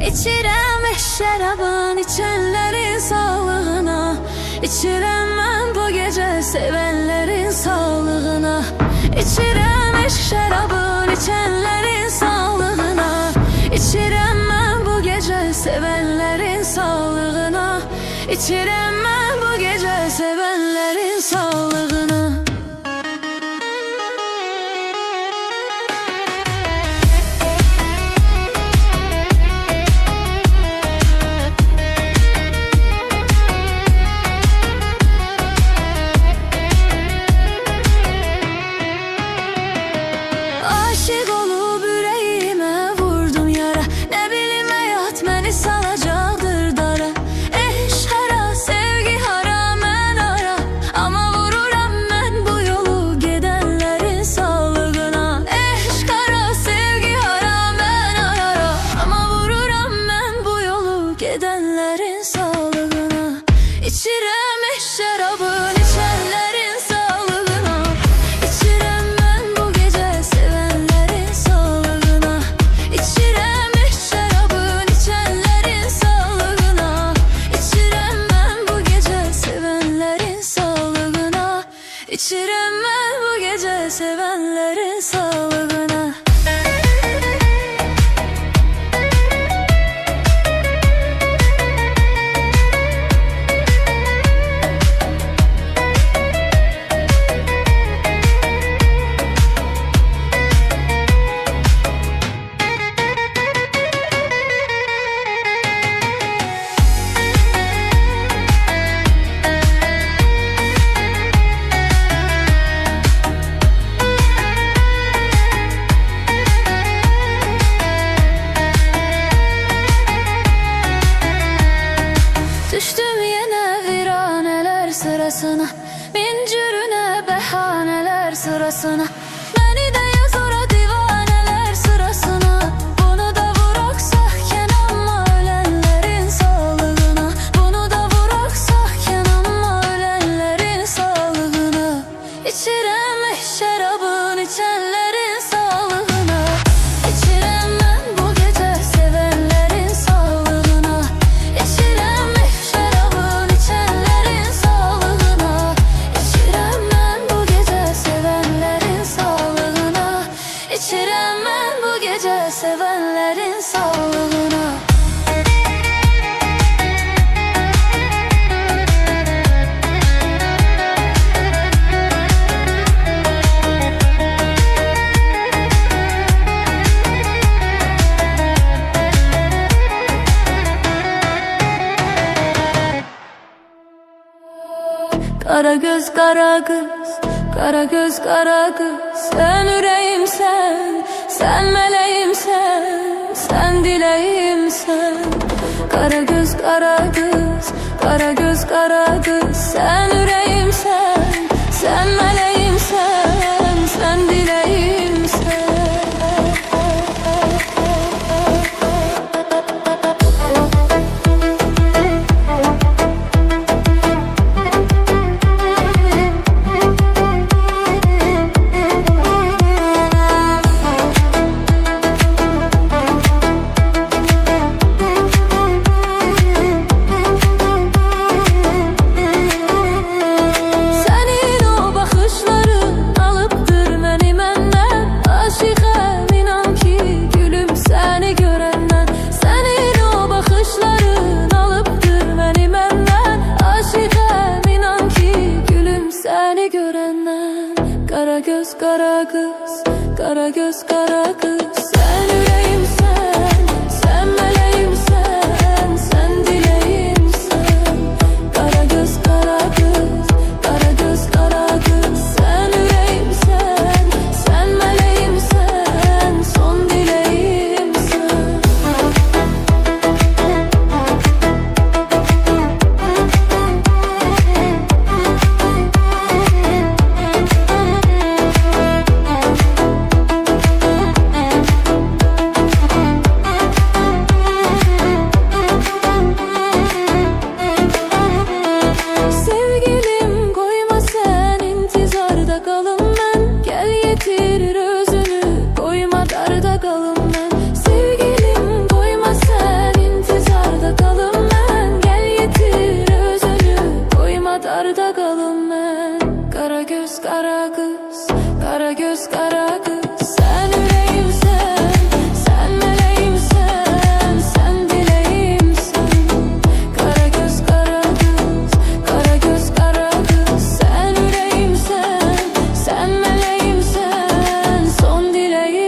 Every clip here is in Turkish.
İçirəm şərabın içenlerin sağlığına. İçirəm mən bu gece sevenlerin sağlığına. İçirəm şərabın içenlerin sağlığına. İçirəm mən bu gece sevenlerin sağlığına. İçirəm mən bu gece sevenlerin sağlığına. Aşık olup yüreğime vurdum yara. Ne bileyim hayat beni salacakdır dara. Eş hara, sevgi hara, men ara. Ama vururam ben bu yolu gidenlerin sağlığına. Eş kara, sevgi hara, men ara. Ama vururam ben bu yolu gidenlerin sağlığına. İçirəm şərabın içenlerin sağlığına. İçirəm ben bu gece sevenlerin sağlığına. İçirəm şərabın içenlerin sağlığına. İçirəm ben bu gece sevenlerin sağlığına. İçirəm ben bu gece sevenlerin sağlığına. Düştüm yine viraneler sırasına. Bin cürüne behaneler sırasına. Beni de yazora divaneler sırasına. Bunu da vuraksak kenanma ölenlerin sağlığına. Bunu da vuraksak kenanma ölenlerin sağlığına. İçirəm şərabın içenlerin sağlığına. İçirəm ben bu gece sevenlerin sağlığına. İçirəm şərabın içenlerin sağlığına. İçirəm ben bu gece sevenlerin sağlığına. İçirəm ben bu gece sevenlerin sağlığına. Kara göz kara kız, kara göz kara kız. Sen yüreğimsen, sen meleğimsen, sen dileğimsen. Kara göz kara kız, kara göz kara kız. Sen yüreğimsen, sen meleğimsen, sen dileğimsen. Kara göz kara kız, kara göz kara kız. Sen yüreğimsen, sen meleğimsen, sen dileğimsen. Kara göz kara kız, kara göz kara kız. Sen yüreğimsen, sen meleğimsen, son dileğimsen. göz kara kız, kara göz kara kız. Sen yüreğimsen, sen meleğimsen, sen dileğimsen. Kara göz kara kız, kara göz kara kız. Sen yüreğimsen, sen meleğimsen, son dileğimsen.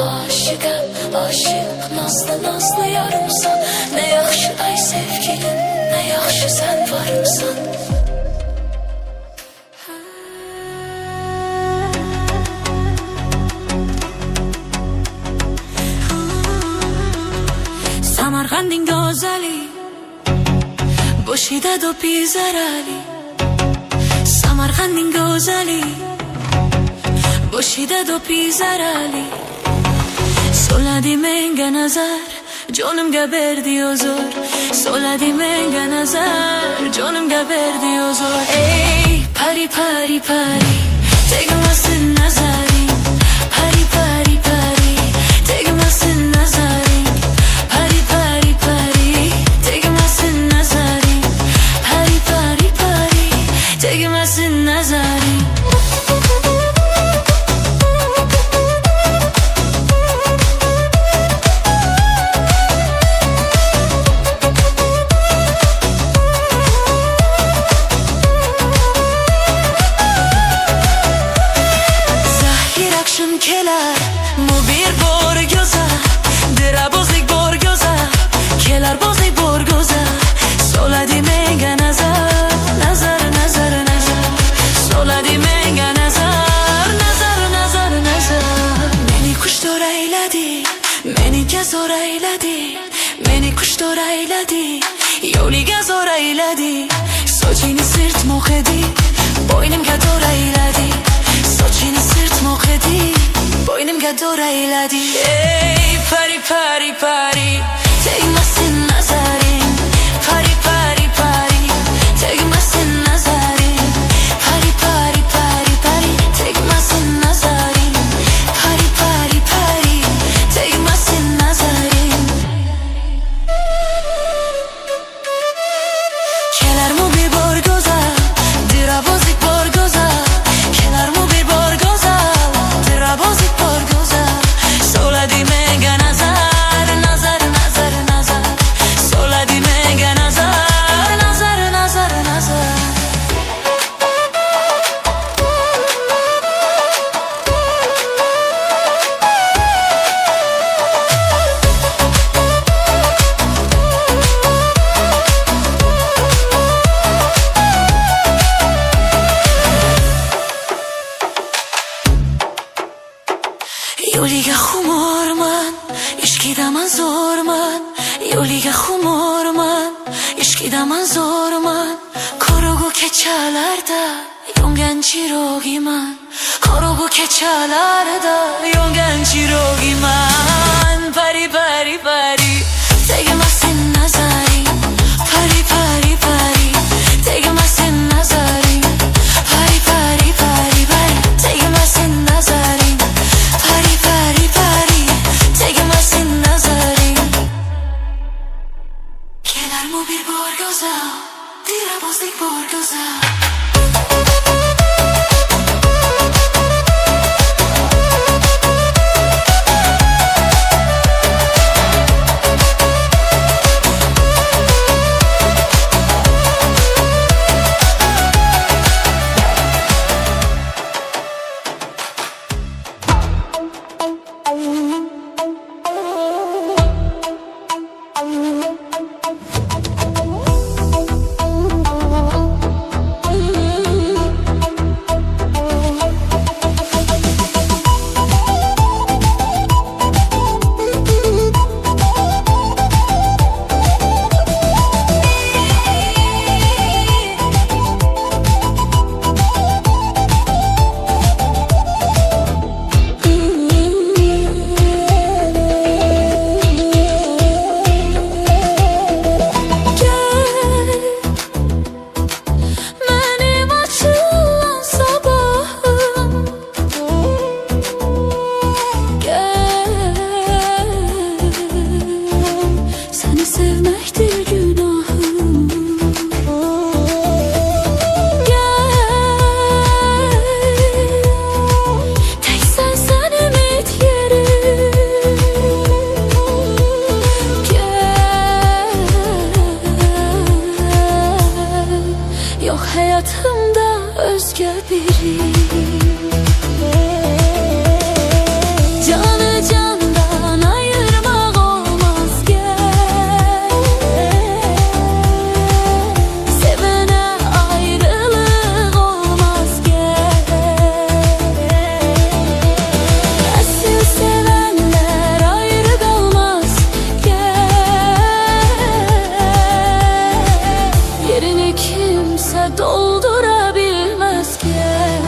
Aşıqam, aşıq, nazlı, nazlı yarımsan. Ne yaxşı ay sevgilim, ne yaxşı sen varımsan. Samarqandin gözəli, boşida do pizarali. Samarqandin gözəli, boşida do pizarali. Soladi menga nazar, jonimga berdi huzur. Soladi menga nazar, jonimga berdi huzur. Ey pari pari pari, tegmasin nazaring. Pari pari pari, tegmasin nazaring. Pari pari pari, tegmasin nazaring. Pari pari pari, kelar mu bir borgoza dirabozlik borgoza kelar bozlik borgoza soladi menga nazar nazar nazar nazar soladi menga nazar nazar nazar nazar meni kushtor ayladi meni gazor ayladi meni kushtor ayladi yo'liga zo'r ayladi sochini sirt mo'qidi bo'ynimga do'r ayladi sochini sirt mo'qidi bo'ynimga do'r ayladi ey pari pari pari tegmasin nazaring pari pari pari tegmasin nazaring pari pari pari pari tegmasin nazaring pari pari pari tegmasin nazaring kelar mu bir borgoza dirabozlik borgoza kelar mu bir borgoza dirabozlik borgoza soladi menga nazar nazar nazar nazar soladi menga nazar nazar nazar nazar yo'liga xumorman ishqidaman zo'rman yo'liga xumorman ishqidaman zo'rman qorong'u kechalarda yongan chirogiman qorong'u kechalarda yongan chirogiman pari pari pari tegmasin nazaring pari pari pari tegmasin nazaring pari pari pari pari tegmasin nazaring pari pari pari tegmasin nazaring kelar mu bir borgoza dirabozlik borgoza Yok hayatımda özgür biri Canı candan ayırmak olmaz gel Sevene ayrılık olmaz gel Asil sevenler ayrı kalmaz gel Yerini kimse doldurabilmez gel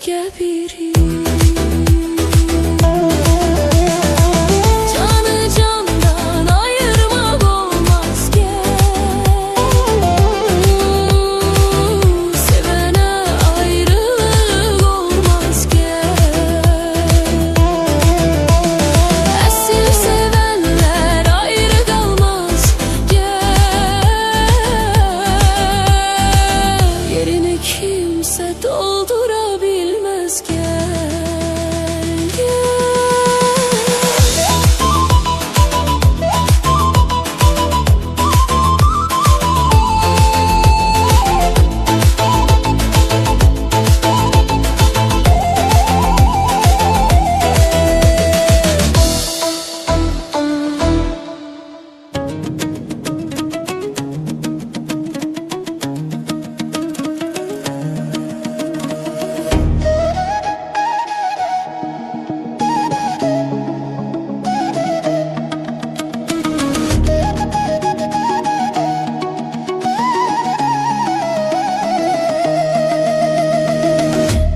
başka biri. Canı candan ayırmak olmaz ki, sevene ayrılık olmaz ki. Esil sevenler ayrı kalmaz ki, yerini kimse doldurabilmez ki.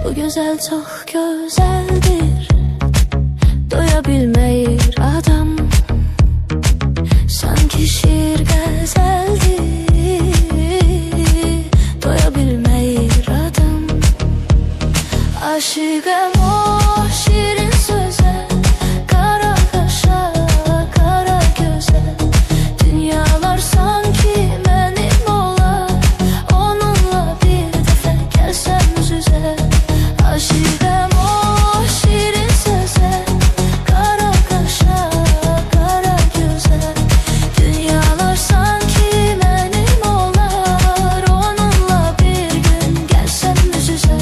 Bu güzel çok güzeldir, doyabilmeyir adam. Sanki şiir gazeldir, doyabilmeyir adam. Aşıkım o şirin söze, kara kaşa, kara göze. Dünyalar sanki benim olar, onunla bir defa gelsem yüz yüze. Aşıkım o şirin söze, kara kaşa, kara göze. Dünyalar sanki benim olar, onunla bir gün gelsem yüz yüze.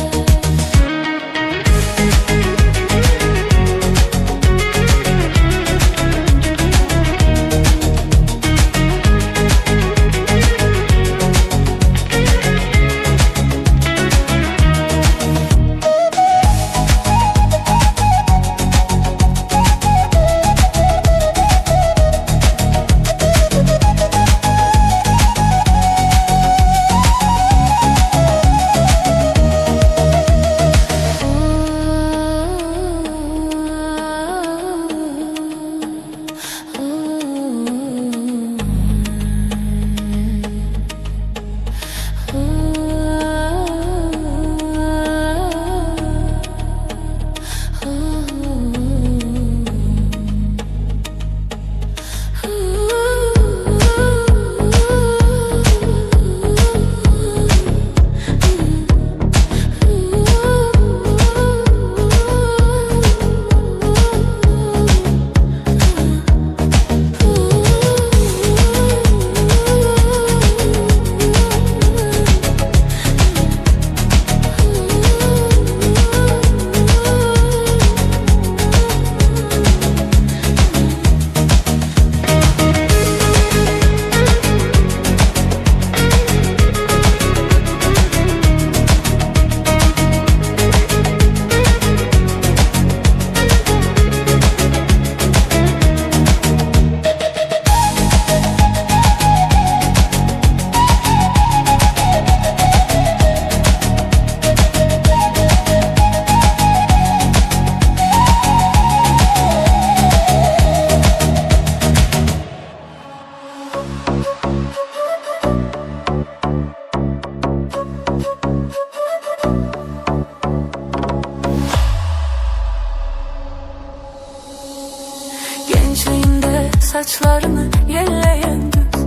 Gençliğinde saçlarını yelleyen kız,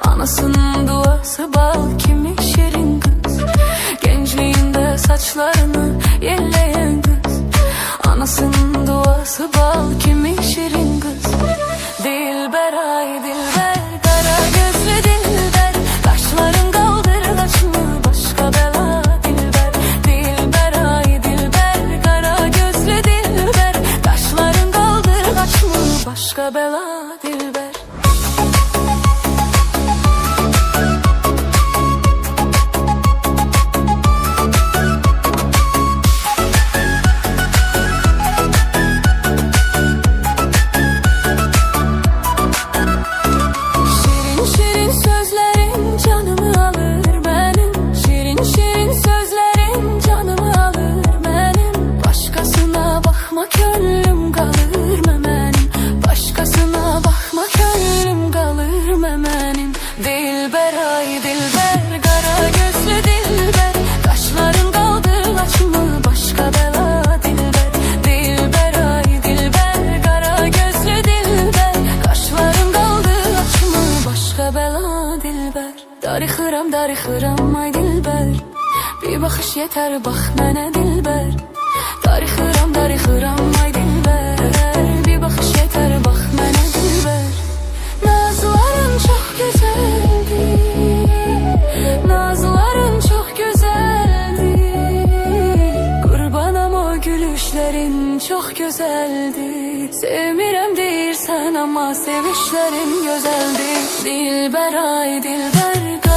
anasının duası bal kimi şirin kız. Gençliğinde saçlarını yelleyen kız, anasının duası bal kimi şirin kız. Dilber ay dilber, kara gözlü dilber, kaşların kaldır kaşını başka bela dilber. Dilber ay dilber, kara gözlü dilber, kaşların kaldır kaşını başka bela dilber. Darıxıram, darıxıram ay dilbər. Bir baxış yetər bax mənə dilbər. Darıxıram, darıxıram ay dilbər. Bir baxış yetər bax mənə dilbər. Nazların çox gözəldir, nazların çox gözəldir. Qurbanam o gülüşlərin çox gözəldir. Sevmirəm deyirsən amma sevişlərin gözəldir. Dilbər ay dilbər.